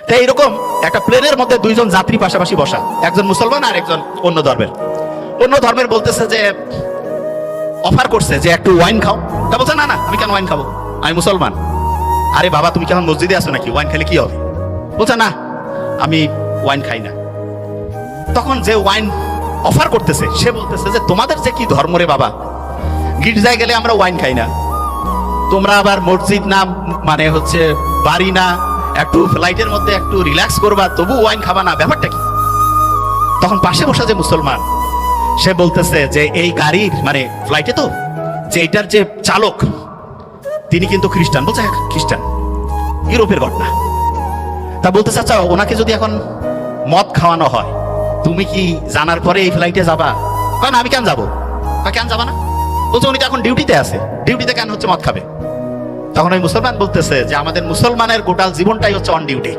তো এইরকম একটা প্লেনের মধ্যে দুইজন যাত্রী পাশাপাশি বসা, একজন মুসলমান আর একজন অন্য ধর্মের বলতেছে যে অফার করছে যে একটু ওয়াইন খাও। তা বলছে না না, আমি কেন ওয়াইন খাবো, আমি মুসলমান। আরে বাবা, তুমি কেমন মসজিদে আছো নাকি, ওয়াইন খেলে কি হবে? বলছে না, আমি ওয়াইন খাই না। তখন যে ওয়াইন অফার করতেছে সে বলতেছে যে তোমাদের যে কি ধর্ম রে বাবা, গির্জায় গেলে আমরা ওয়াইন খাই না, তোমরা আবার মসজিদ না মানে হচ্ছে বাড়ি না, একটু ফ্লাইটের মধ্যে একটু রিল্যাক্স করবা তবু ওয়াইন খাবা না, ব্যাপারটা কি? তখন পাশে বসা যে মুসলমান সে বলতেছে যে এই গাড়ির মানে ফ্লাইটে তো যে এটার যে চালক তিনি কিন্তু খ্রিস্টান। বলছে হ্যাঁ খ্রিস্টান, ইউরোপের ঘটনা। তা বলতেছে আচ্ছা ওনাকে যদি এখন মদ খাওয়ানো হয় তুমি কি জানার পরে এই ফ্লাইটে যাবা? কারণ আমি কেন যাবো? কেন যাবা না? বলছে উনি তো এখন ডিউটিতে আছে, ডিউটিতে কেন হচ্ছে মদ খাবে? তখন ওই মুসলমান বলতেছে যে আমাদের মুসলমানের গোটাল জীবনটাই হচ্ছে অন ডিউটি।